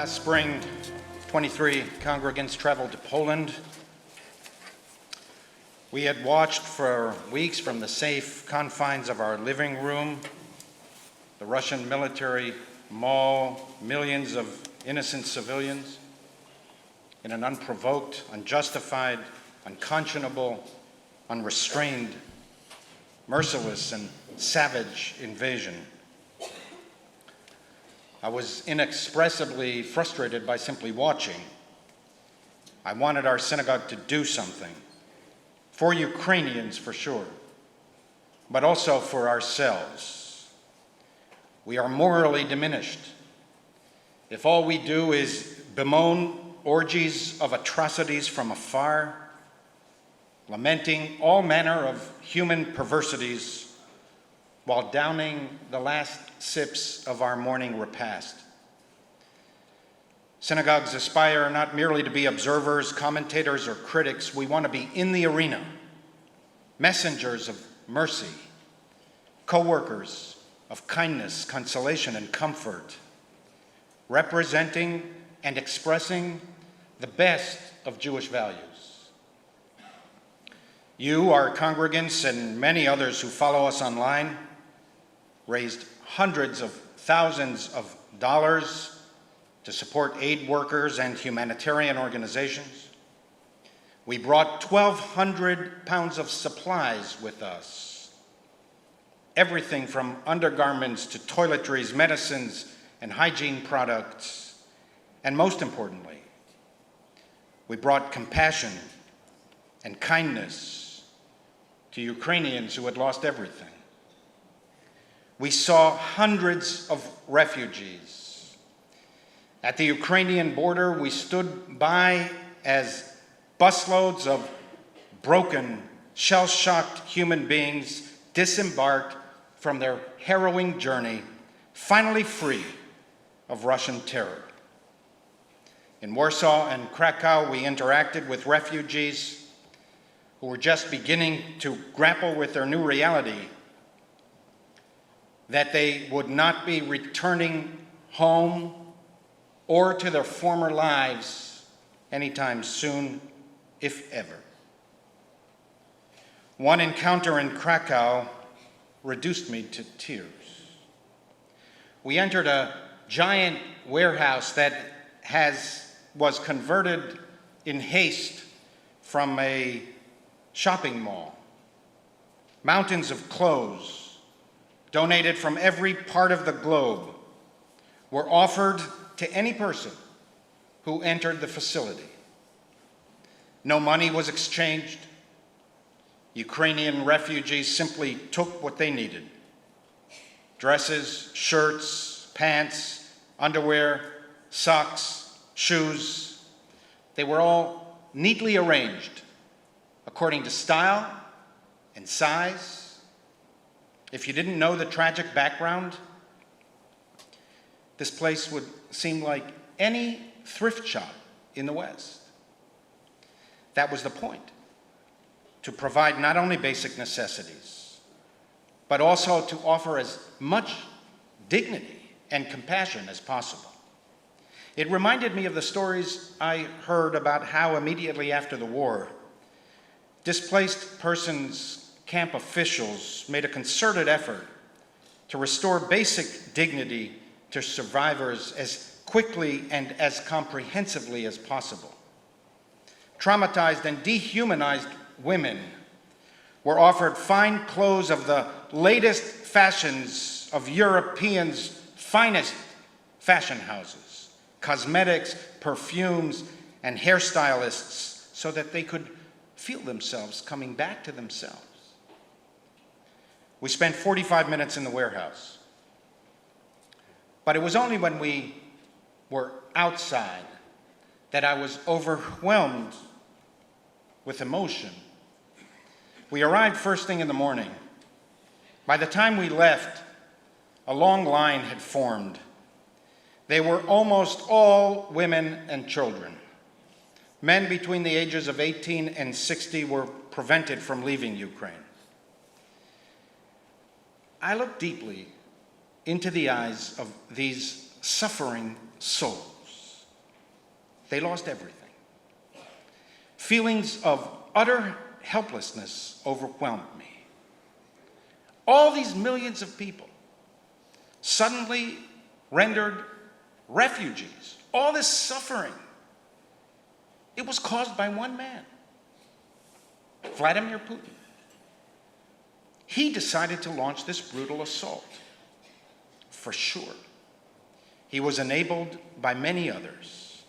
Last spring, 23 congregants traveled to Poland. We had watched for weeks from the safe confines of our living room the Russian military maul millions of innocent civilians in an unprovoked, unjustified, unconscionable, unrestrained, merciless, and savage invasion. I was inexpressibly frustrated by simply watching. I wanted our synagogue to do something, for Ukrainians for sure, but also for ourselves. We are morally diminished if all we do is bemoan orgies of atrocities from afar, lamenting all manner of human perversities while downing the last sips of our morning repast. Synagogues aspire not merely to be observers, commentators, or critics. We want to be in the arena, messengers of mercy, co-workers of kindness, consolation, and comfort, representing and expressing the best of Jewish values. You, our congregants, and many others who follow us online, raised hundreds of thousands of dollars to support aid workers and humanitarian organizations. We brought 1,200 pounds of supplies with us. Everything from undergarments to toiletries, medicines, and hygiene products. And most importantly, we brought compassion and kindness to Ukrainians who had lost everything. We saw hundreds of refugees. At the Ukrainian border, we stood by as busloads of broken, shell-shocked human beings disembarked from their harrowing journey, finally free of Russian terror. In Warsaw and Krakow, we interacted with refugees who were just beginning to grapple with their new reality, that they would not be returning home or to their former lives anytime soon, if ever. One encounter in Krakow reduced me to tears. We entered a giant warehouse that was converted in haste from a shopping mall. Mountains of clothes, donated from every part of the globe, were offered to any person who entered the facility. No money was exchanged. Ukrainian refugees simply took what they needed: dresses, shirts, pants, underwear, socks, shoes. They were all neatly arranged according to style and size. If you didn't know the tragic background, this place would seem like any thrift shop in the West. That was the point, to provide not only basic necessities, but also to offer as much dignity and compassion as possible. It reminded me of the stories I heard about how immediately after the war, displaced persons camp officials made a concerted effort to restore basic dignity to survivors as quickly and as comprehensively as possible. Traumatized and dehumanized women were offered fine clothes of the latest fashions of Europeans' finest fashion houses, cosmetics, perfumes, and hairstylists, so that they could feel themselves coming back to themselves. We spent 45 minutes in the warehouse, but it was only when we were outside that I was overwhelmed with emotion. We arrived first thing in the morning. By the time we left, a long line had formed. They were almost all women and children. Men between the ages of 18 and 60 were prevented from leaving Ukraine. I looked deeply into the eyes of these suffering souls. They lost everything. Feelings of utter helplessness overwhelmed me. All these millions of people suddenly rendered refugees. All this suffering, it was caused by one man, Vladimir Putin. He decided to launch this brutal assault, for sure. He was enabled by many others.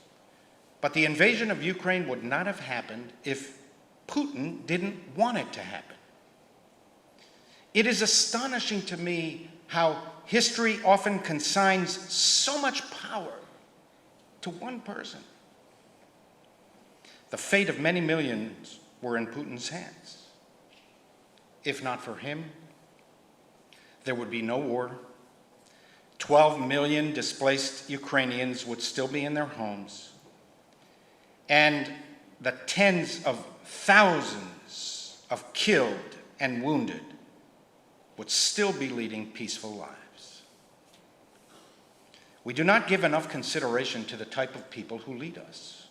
But the invasion of Ukraine would not have happened if Putin didn't want it to happen. It is astonishing to me how history often consigns so much power to one person. The fate of many millions were in Putin's hands. If not for him, there would be no war. 12 million displaced Ukrainians would still be in their homes. And the tens of thousands of killed and wounded would still be leading peaceful lives. We do not give enough consideration to the type of people who lead us.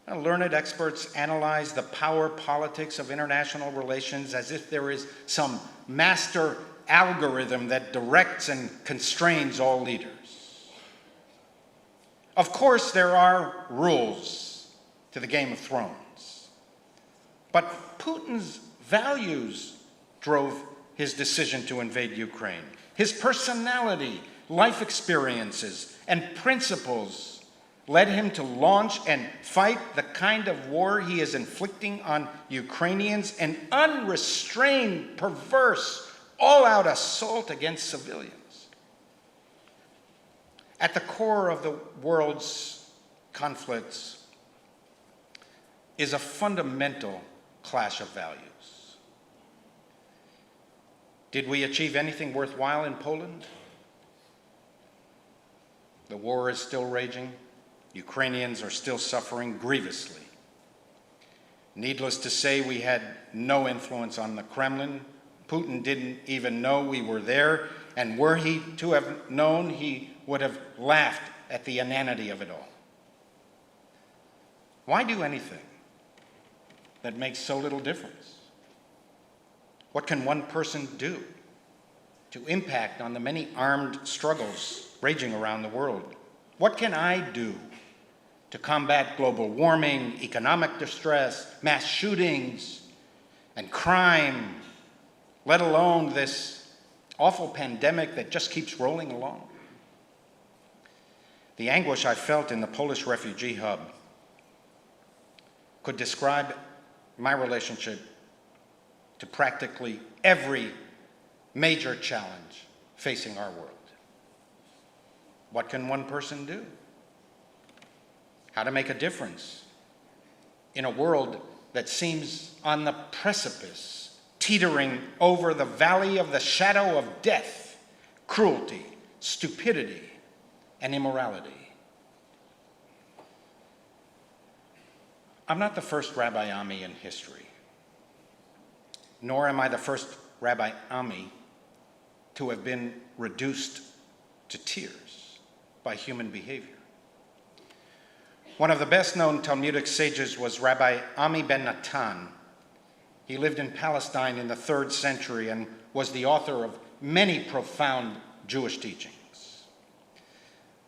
Learned experts analyze the power politics of international relations as if there is some master algorithm that directs and constrains all leaders. Of course, there are rules to the Game of Thrones, but Putin's values drove his decision to invade Ukraine. His personality, life experiences, and principles led him to launch and fight the kind of war he is inflicting on Ukrainians, an unrestrained, perverse, all-out assault against civilians. At the core of the world's conflicts is a fundamental clash of values. Did we achieve anything worthwhile in Poland? The war is still raging. Ukrainians are still suffering grievously. Needless to say, we had no influence on the Kremlin. Putin didn't even know we were there, and were he to have known, he would have laughed at the inanity of it all. Why do anything that makes so little difference? What can one person do to impact on the many armed struggles raging around the world? What can I do to combat global warming, economic distress, mass shootings, and crime, let alone this awful pandemic that just keeps rolling along? The anguish I felt in the Polish refugee hub could describe my relationship to practically every major challenge facing our world. What can one person do? How to make a difference in a world that seems on the precipice, teetering over the valley of the shadow of death, cruelty, stupidity, and immorality. I'm not the first Rabbi Ami in history, nor am I the first Rabbi Ami to have been reduced to tears by human behavior. One of the best-known Talmudic sages was Rabbi Ami ben Natan. He lived in Palestine in the 3rd century and was the author of many profound Jewish teachings.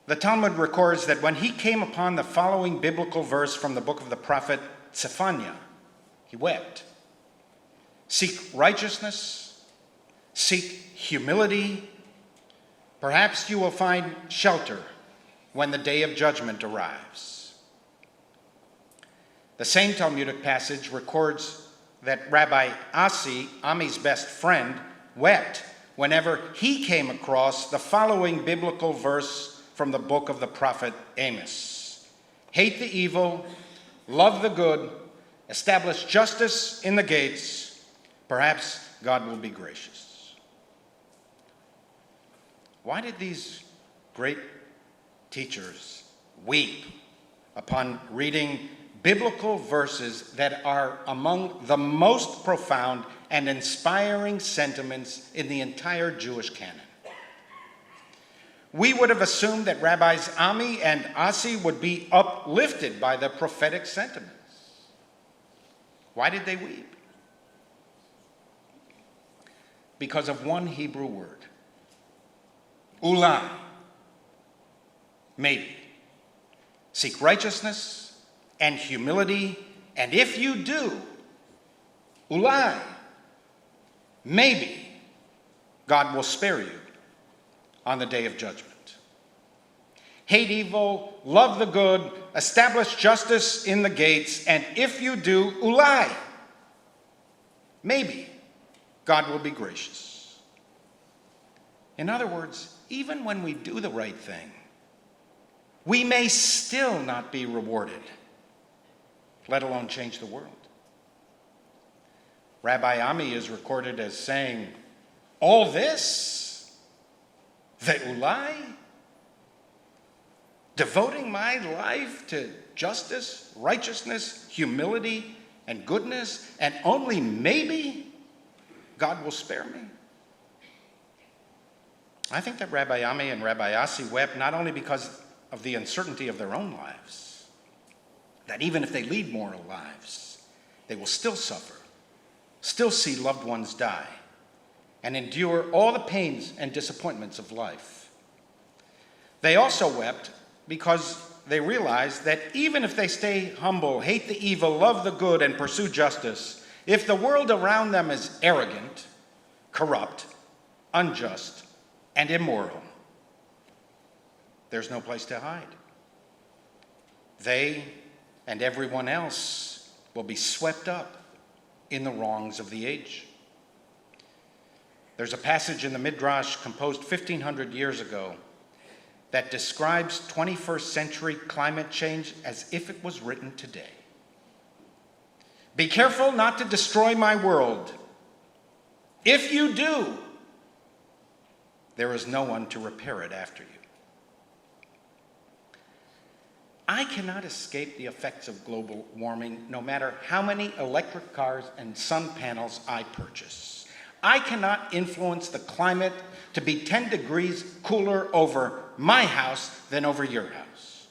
The Talmud records that when he came upon the following biblical verse from the book of the prophet Zephaniah, he wept. Seek righteousness, seek humility. Perhaps you will find shelter when the day of judgment arrives. The same Talmudic passage records that Rabbi Asi, Ami's best friend, wept whenever he came across the following biblical verse from the book of the prophet Amos. Hate the evil, love the good, establish justice in the gates. Perhaps God will be gracious. Why did these great teachers weep upon reading biblical verses that are among the most profound and inspiring sentiments in the entire Jewish canon? we would have assumed that Rabbis Ami and Asi would be uplifted by the prophetic sentiments. Why did they weep? Because of one Hebrew word, ulai, maybe. Seek righteousness and humility, and if you do, ulai, maybe God will spare you on the day of judgment. Hate evil, love the good, establish justice in the gates, and if you do, ulai, maybe God will be gracious. In other words, even when we do the right thing, we may still not be rewarded, let alone change the world. Rabbi Ami is recorded as saying, all this, the ulai, devoting my life to justice, righteousness, humility, and goodness, and only maybe God will spare me. I think that Rabbi Ami and Rabbi Asi wept not only because of the uncertainty of their own lives, that even if they lead moral lives, they will still suffer, still see loved ones die, and endure all the pains and disappointments of life. They also wept because they realized that even if they stay humble, hate the evil, love the good, and pursue justice, if the world around them is arrogant, corrupt, unjust, and immoral, there's no place to hide. They and everyone else will be swept up in the wrongs of the age. There's a passage in the Midrash composed 1,500 years ago that describes 21st century climate change as if it was written today. Be careful not to destroy my world. If you do, there is no one to repair it after you. I cannot escape the effects of global warming no matter how many electric cars and sun panels I purchase. I cannot influence the climate to be 10 degrees cooler over my house than over your house.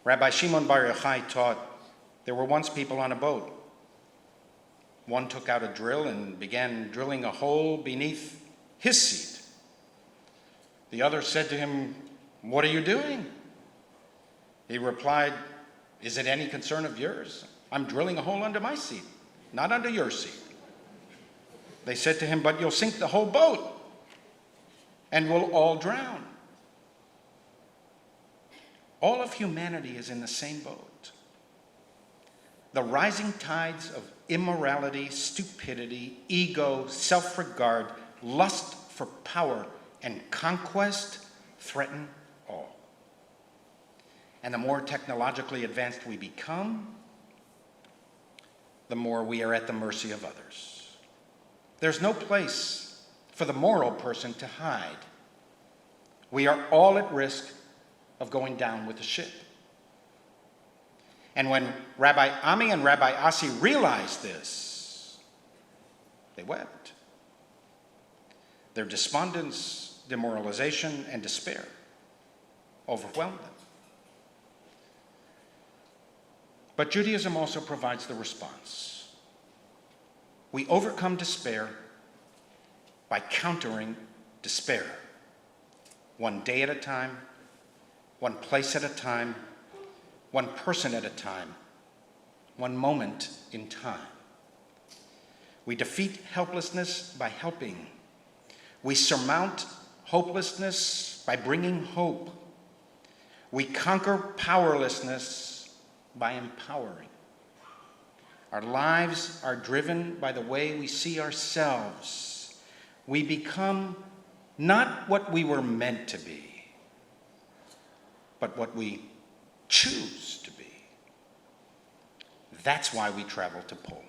Rabbi Shimon Bar Yochai taught, there were once people on a boat. One took out a drill and began drilling a hole beneath his seat. The other said to him, "What are you doing?" He replied, "Is it any concern of yours? I'm drilling a hole under my seat, not under your seat." They said to him, "But you'll sink the whole boat, and we'll all drown." All of humanity is in the same boat. The rising tides of immorality, stupidity, ego, self-regard, lust for power, and conquest threaten all. And the more technologically advanced we become, the more we are at the mercy of others. There's no place for the moral person to hide. We are all at risk of going down with the ship. And when Rabbi Ami and Rabbi Asi realized this, they wept. Their despondence, demoralization, and despair overwhelmed them. But Judaism also provides the response. We overcome despair by countering despair, one day at a time, one place at a time, one person at a time, one moment in time. We defeat helplessness by helping. We surmount hopelessness by bringing hope. We conquer powerlessness by empowering. Our lives are driven by the way we see ourselves. We become not what we were meant to be, but what we choose to be. That's why we traveled to Poland.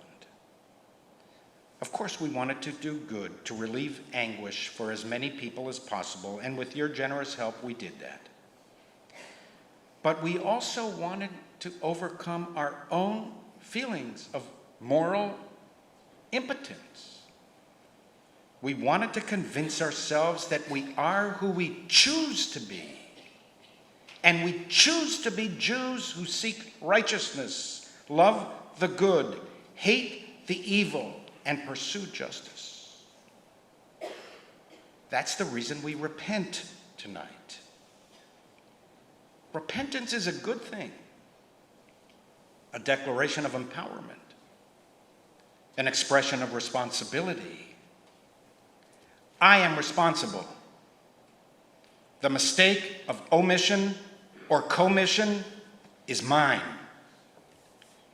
Of course, we wanted to do good, to relieve anguish for as many people as possible, and with your generous help, we did that. But we also wanted to overcome our own feelings of moral impotence. We wanted to convince ourselves that we are who we choose to be. And we choose to be Jews who seek righteousness, love the good, hate the evil, and pursue justice. That's the reason we repent tonight. Repentance is a good thing, a declaration of empowerment, an expression of responsibility. I am responsible. The mistake of omission or commission is mine,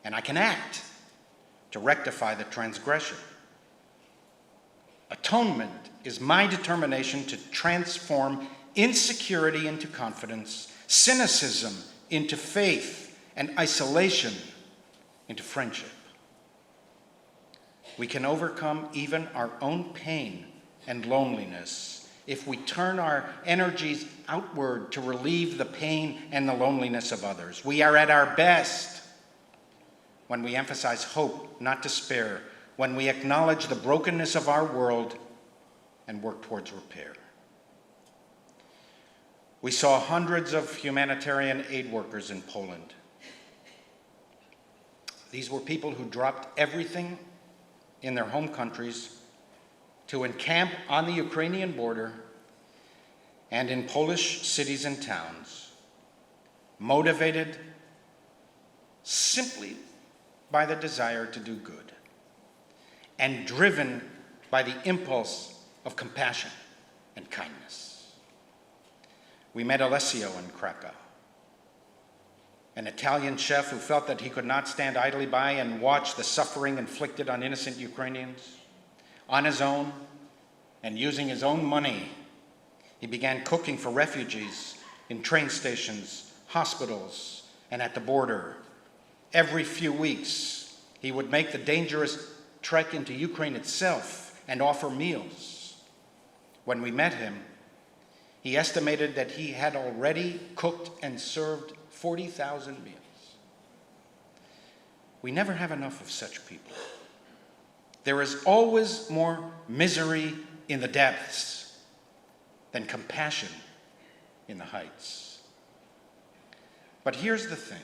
and I can act to rectify the transgression. Atonement is my determination to transform insecurity into confidence, cynicism into faith, and isolation into friendship. We can overcome even our own pain and loneliness if we turn our energies outward to relieve the pain and the loneliness of others. We are at our best when we emphasize hope, not despair, when we acknowledge the brokenness of our world and work towards repair. We saw hundreds of humanitarian aid workers in Poland. These were people who dropped everything in their home countries to encamp on the Ukrainian border and in Polish cities and towns, motivated simply by the desire to do good and driven by the impulse of compassion and kindness. We met Alessio in Krakow, an Italian chef who felt that he could not stand idly by and watch the suffering inflicted on innocent Ukrainians. On his own, and using his own money, he began cooking for refugees in train stations, hospitals, and at the border. Every few weeks, he would make the dangerous trek into Ukraine itself and offer meals. When we met him, he estimated that he had already cooked and served 40,000 meals. We never have enough of such people. There is always more misery in the depths than compassion in the heights. But here's the thing.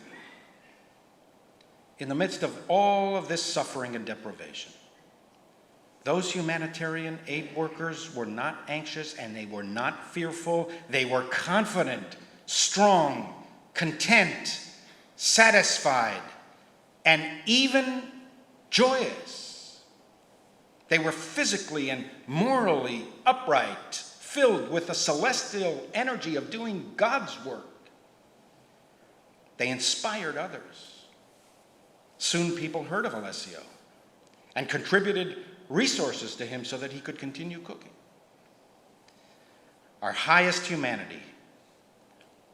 In the midst of all of this suffering and deprivation, those humanitarian aid workers were not anxious and they were not fearful. They were confident, strong, content, satisfied, and even joyous. They were physically and morally upright, filled with the celestial energy of doing God's work. They inspired others. Soon people heard of Alessio and contributed resources to him so that he could continue cooking. Our highest humanity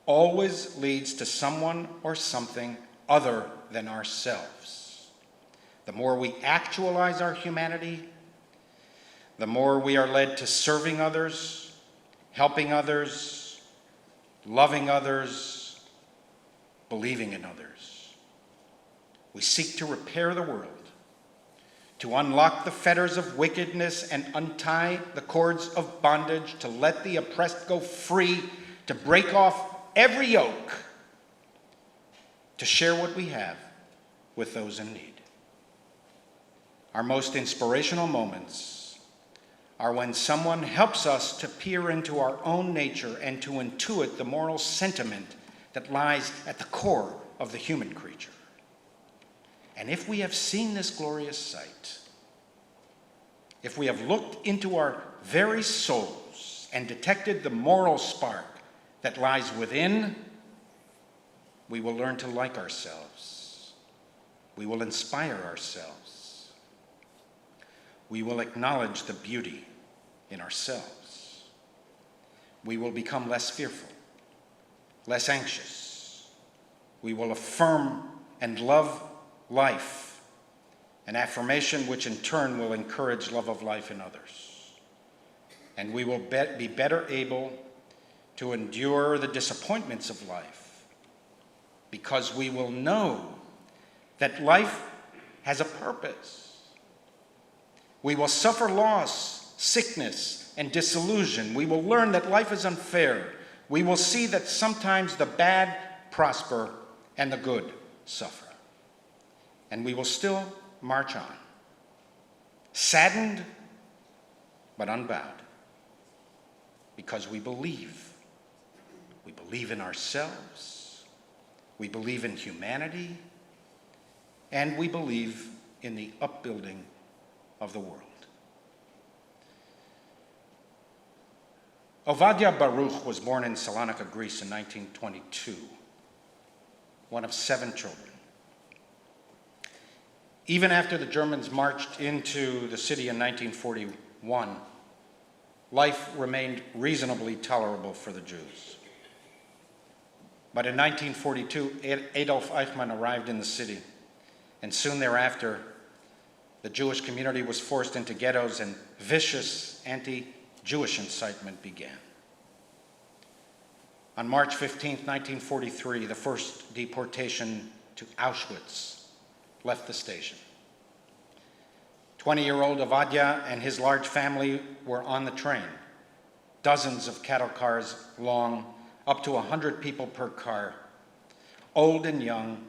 always leads to someone or something other than ourselves. The more we actualize our humanity, the more we are led to serving others, helping others, loving others, believing in others. We seek to repair the world, to unlock the fetters of wickedness and untie the cords of bondage, to let the oppressed go free, to break off every yoke, to share what we have with those in need. Our most inspirational moments are when someone helps us to peer into our own nature and to intuit the moral sentiment that lies at the core of the human creature. And if we have seen this glorious sight, if we have looked into our very souls and detected the moral spark that lies within, we will learn to like ourselves. We will inspire ourselves. We will acknowledge the beauty in ourselves. We will become less fearful, less anxious. We will affirm and love life, an affirmation which in turn will encourage love of life in others. And we will be better able to endure the disappointments of life because we will know that life has a purpose. We will suffer loss sickness, and disillusion. We will learn that life is unfair. We will see that sometimes the bad prosper and the good suffer. And we will still march on, saddened but unbowed, because we believe. We believe in ourselves, we believe in humanity, and we believe in the upbuilding of the world. Ovadia Baruch was born in Salonika, Greece in 1922, one of 7 children. Even after the Germans marched into the city in 1941, life remained reasonably tolerable for the Jews. But in 1942, Adolf Eichmann arrived in the city, and soon thereafter, the Jewish community was forced into ghettos and vicious anti-Jewish incitement began. On March 15, 1943, the first deportation to Auschwitz left the station. 20-year-old Ovadia and his large family were on the train, dozens of cattle cars long, up to 100 people per car, old and young,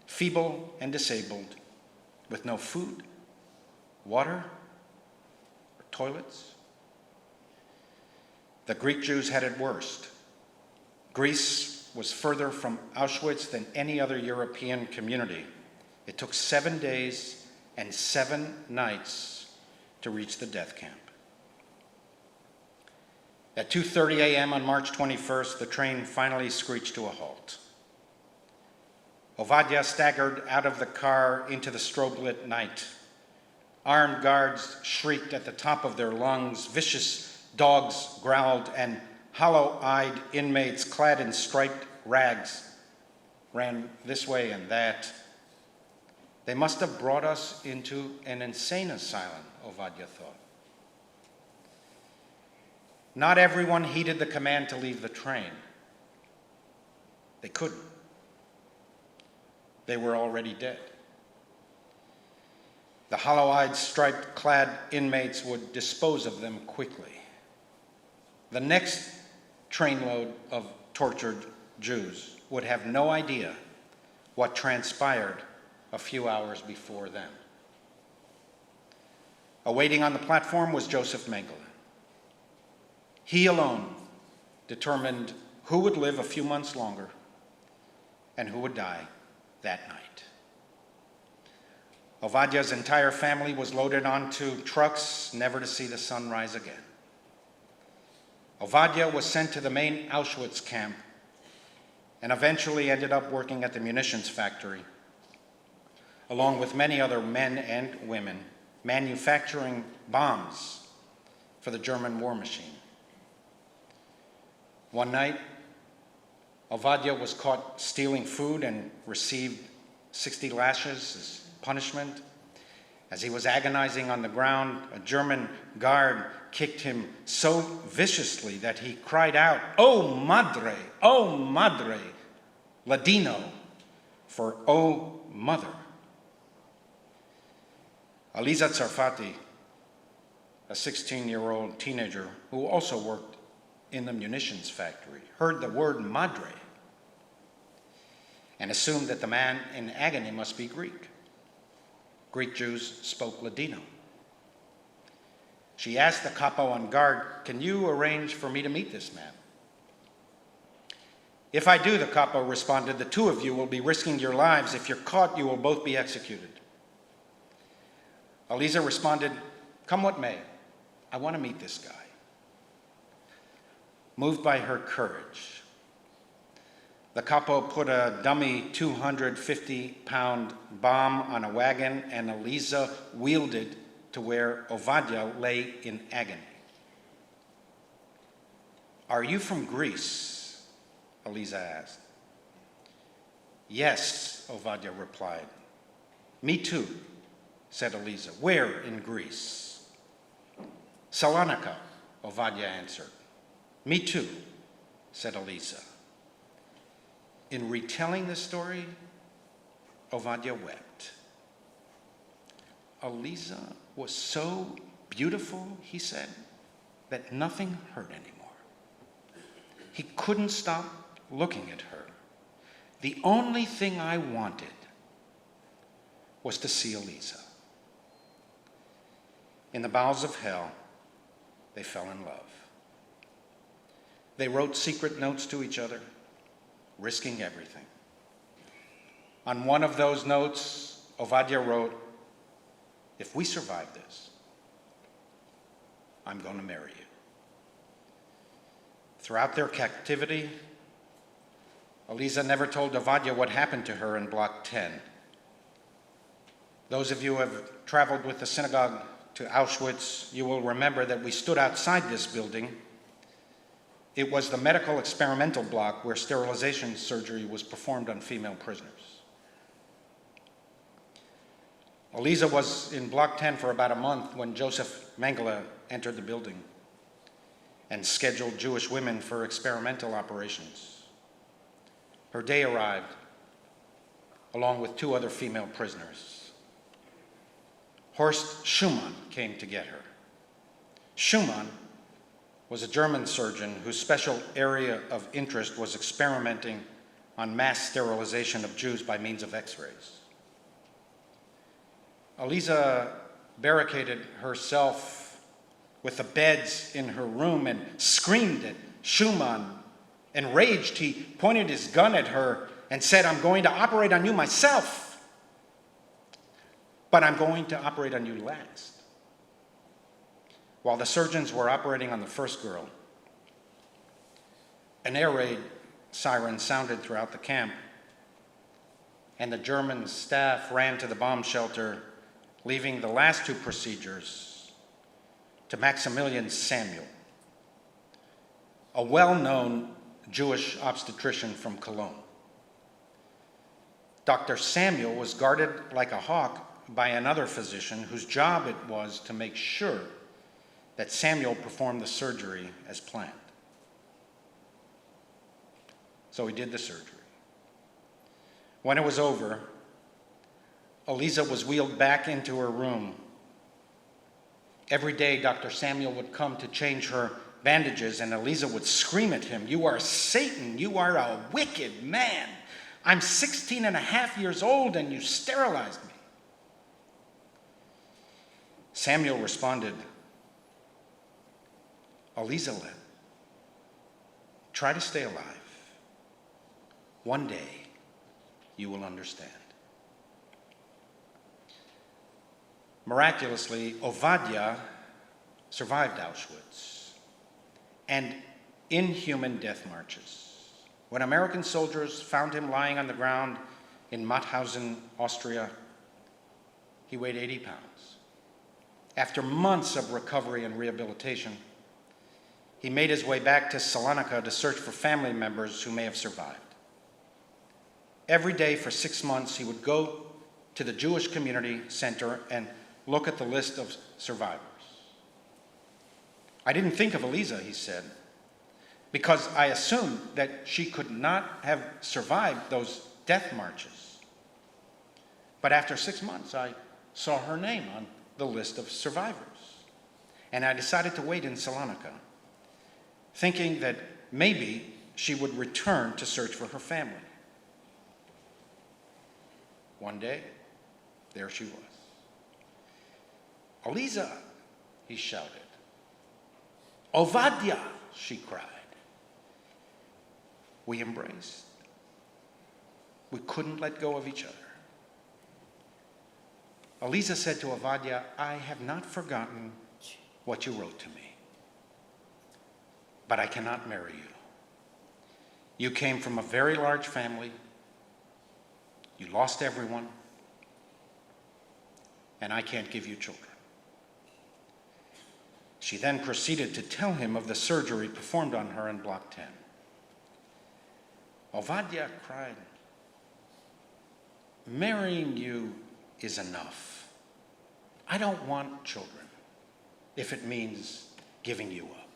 feeble and disabled, with no food, water, or toilets. The Greek Jews had it worst. Greece was further from Auschwitz than any other European community. It took 7 days and 7 nights to reach the death camp. At 2:30 a.m. on March 21st, the train finally screeched to a halt. Ovadia staggered out of the car into the strobe-lit night. Armed guards shrieked at the top of their lungs, vicious dogs growled, and hollow-eyed inmates clad in striped rags ran this way and that. They must have brought us into an insane asylum, Ovadia thought. Not everyone heeded the command to leave the train. They couldn't. They were already dead. The hollow-eyed, striped-clad inmates would dispose of them quickly. The next trainload of tortured Jews would have no idea what transpired a few hours before them. Awaiting on the platform was Joseph Mengele. He alone determined who would live a few months longer and who would die that night. Ovadia's entire family was loaded onto trucks, never to see the sun rise again. Ovadia was sent to the main Auschwitz camp and eventually ended up working at the munitions factory, along with many other men and women, manufacturing bombs for the German war machine. One night, Ovadia was caught stealing food and received 60 lashes as punishment. As he was agonizing on the ground, a German guard kicked him so viciously that he cried out, "Oh madre, Ladino," for "oh mother." Aliza Tsarfati, a 16-year-old teenager who also worked in the munitions factory, heard the word madre and assumed that the man in agony must be Greek. Greek Jews spoke Ladino. She asked the capo on guard, "Can you arrange for me to meet this man?" "If I do," the capo responded, "the two of you will be risking your lives. If you're caught, you will both be executed." Aliza responded, "Come what may, I want to meet this guy." Moved by her courage, the capo put a dummy 250-pound bomb on a wagon, and Aliza wheeled it to where Ovadia lay in agony. "Are you from Greece?" Aliza asked. "Yes," Ovadia replied. "Me too," said Aliza. "Where in Greece?" "Salonika," Ovadia answered. "Me too," said Aliza. In retelling the story, Ovadia wept. Aliza was so beautiful, he said, that nothing hurt anymore. He couldn't stop looking at her. The only thing I wanted was to see Eliza. In the bowels of hell, they fell in love. They wrote secret notes to each other, risking everything. On one of those notes, Ovadia wrote, "If we survive this, I'm going to marry you." Throughout their captivity, Eliza never told Ovadia what happened to her in Block 10. Those of you who have traveled with the synagogue to Auschwitz, you will remember that we stood outside this building. It was the medical experimental block where sterilization surgery was performed on female prisoners. Eliza was in Block 10 for about a month when Joseph Mengele entered the building and scheduled Jewish women for experimental operations. Her day arrived, along with 2 other female prisoners. Horst Schumann came to get her. Schumann was a German surgeon whose special area of interest was experimenting on mass sterilization of Jews by means of X-rays. Eliza barricaded herself with the beds in her room and screamed at Schumann. Enraged, he pointed his gun at her and said, "I'm going to operate on you myself, but I'm going to operate on you last." While the surgeons were operating on the first girl, an air raid siren sounded throughout the camp, and the German staff ran to the bomb shelter, leaving the last 2 procedures to Maximilian Samuel, a well-known Jewish obstetrician from Cologne. Dr. Samuel was guarded like a hawk by another physician whose job it was to make sure that Samuel performed the surgery as planned. So he did the surgery. When it was over, Eliza was wheeled back into her room. Every day, Dr. Samuel would come to change her bandages, and Eliza would scream at him, "You are Satan, you are a wicked man. I'm 16 and a half years old and you sterilized me." Samuel responded, "Eliza, try to stay alive. One day, you will understand." Miraculously, Ovadia survived Auschwitz and inhuman death marches. When American soldiers found him lying on the ground in Mauthausen, Austria, he weighed 80 pounds. After months of recovery and rehabilitation, he made his way back to Salonika to search for family members who may have survived. Every day for 6 months, he would go to the Jewish Community Center and look at the list of survivors. "I didn't think of Eliza," he said, "because I assumed that she could not have survived those death marches. But after 6 months, I saw her name on the list of survivors, and I decided to wait in Salonika, thinking that maybe she would return to search for her family." One day, there she was. "Eliza," he shouted. "Ovadia," she cried. We embraced. We couldn't let go of each other. Eliza said to Ovadia, "I have not forgotten what you wrote to me, but I cannot marry you. You came from a very large family. You lost everyone, and I can't give you children." She then proceeded to tell him of the surgery performed on her in Block 10. Ovadia cried, "Marrying you is enough. I don't want children if it means giving you up."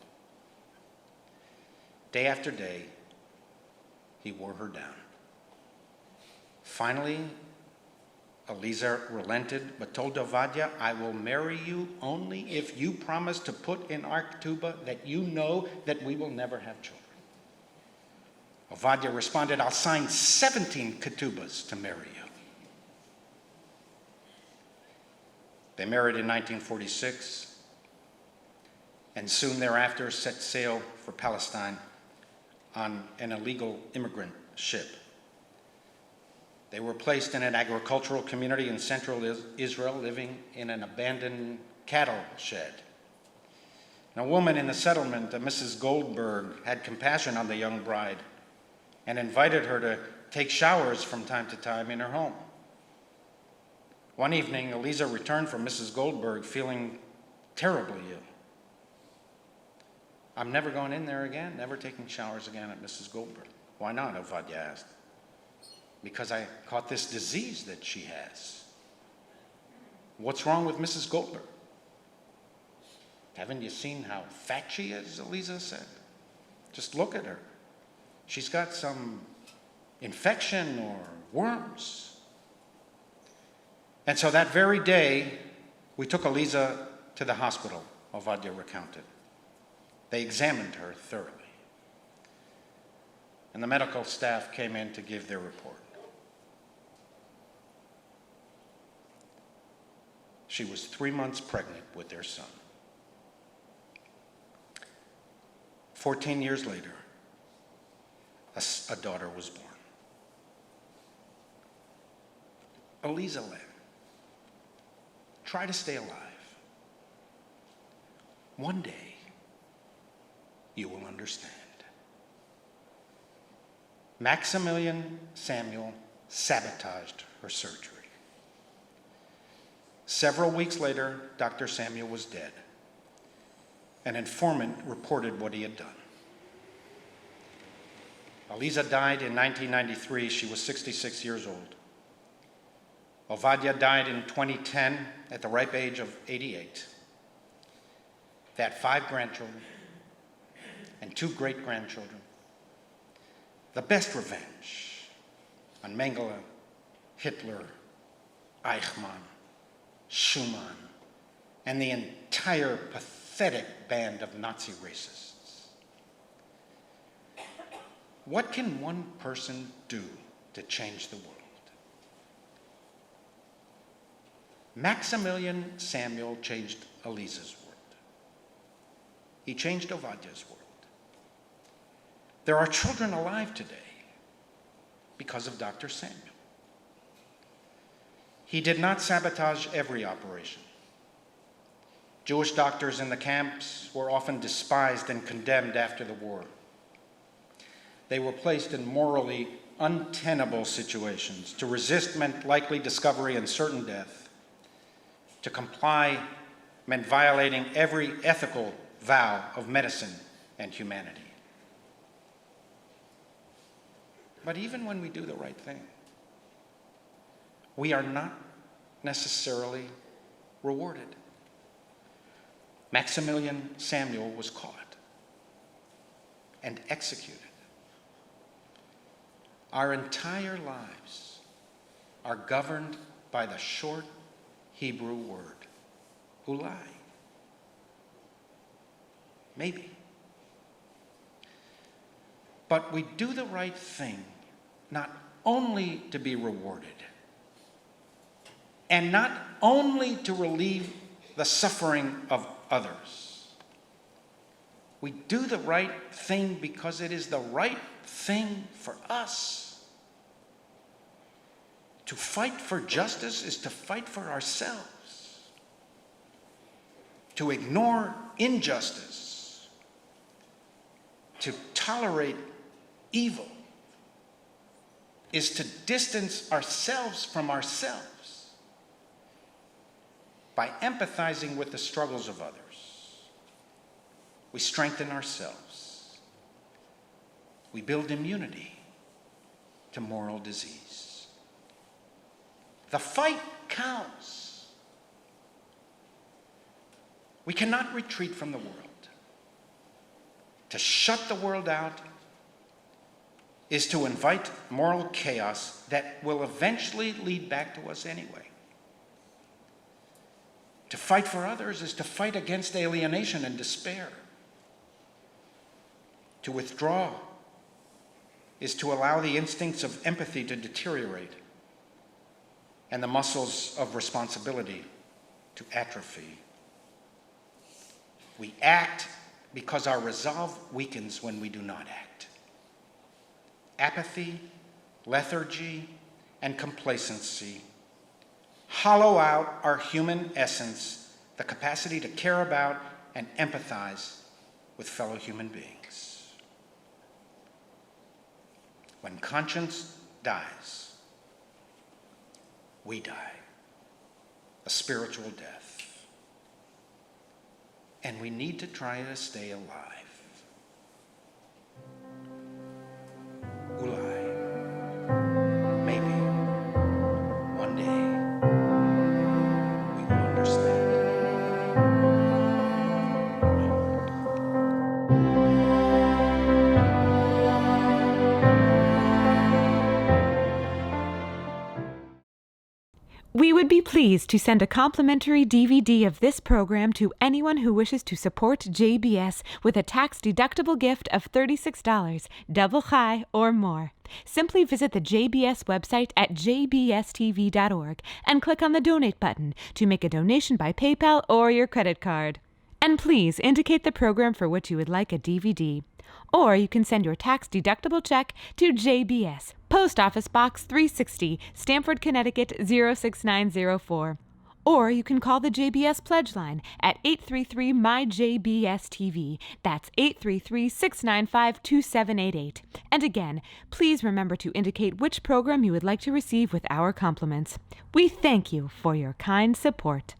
Day after day, he wore her down. Finally, Eliza relented, but told Ovadia, I will marry you only if you promise to put in our ketubah that you know that we will never have children. Ovadia responded, I'll sign 17 ketubahs to marry you. They married in 1946, and soon thereafter set sail for Palestine on an illegal immigrant ship. They were placed in an agricultural community in central Israel, living in an abandoned cattle shed. And a woman in the settlement, Mrs. Goldberg, had compassion on the young bride and invited her to take showers from time to time in her home. One evening, Eliza returned from Mrs. Goldberg feeling terribly ill. I'm never going in there again, never taking showers again at Mrs. Goldberg. Why not? Ovadia asked. Because I caught this disease that she has. What's wrong with Mrs. Goldberg? Haven't you seen how fat she is, Eliza said. Just look at her. She's got some infection or worms. And so that very day, we took Eliza to the hospital, Ovadia recounted. They examined her thoroughly. And the medical staff came in to give their report. She was 3 months pregnant with their son. 14 years later, a daughter was born. Eliza Lam, try to stay alive. One day, you will understand. Maximilian Samuel sabotaged her surgery. Several weeks later, Dr. Samuel was dead. An informant reported what he had done. Eliza died in 1993. She was 66 years old. Ovadia died in 2010 at the ripe age of 88. They had 5 grandchildren and 2 great-grandchildren. The best revenge on Mengele, Hitler, Eichmann, Schumann, and the entire pathetic band of Nazi racists. What can one person do to change the world? Maximilian Samuel changed Eliza's world. He changed Ovadia's world. There are children alive today because of Dr. Samuel. He did not sabotage every operation. Jewish doctors in the camps were often despised and condemned after the war. They were placed in morally untenable situations. To resist meant likely discovery and certain death. To comply meant violating every ethical vow of medicine and humanity. But even when we do the right thing, we are not necessarily rewarded. Maximilian Samuel was caught and executed. Our entire lives are governed by the short Hebrew word, ulai. Maybe. But we do the right thing not only to be rewarded, and not only to relieve the suffering of others. We do the right thing because it is the right thing for us. To fight for justice is to fight for ourselves. To ignore injustice, to tolerate evil, is to distance ourselves from ourselves. By empathizing with the struggles of others, we strengthen ourselves. We build immunity to moral disease. The fight counts. We cannot retreat from the world. To shut the world out is to invite moral chaos that will eventually lead back to us anyway. To fight for others is to fight against alienation and despair. To withdraw is to allow the instincts of empathy to deteriorate and the muscles of responsibility to atrophy. We act because our resolve weakens when we do not act. Apathy, lethargy, and complacency hollow out our human essence, the capacity to care about and empathize with fellow human beings. When conscience dies, we die, a spiritual death. And we need to try to stay alive. Ulai, maybe one day we will understand. We would be pleased to send a complimentary DVD of this program to anyone who wishes to support JBS with a tax-deductible gift of $36, double high or more. Simply visit the JBS website at jbstv.org and click on the Donate button to make a donation by PayPal or your credit card. And please indicate the program for which you would like a DVD. Or you can send your tax-deductible check to JBS, Post Office Box 360, Stamford, Connecticut 06904. Or you can call the JBS Pledge Line at 833-MY-JBS-TV. That's 833-695-2788. And again, please remember to indicate which program you would like to receive with our compliments. We thank you for your kind support.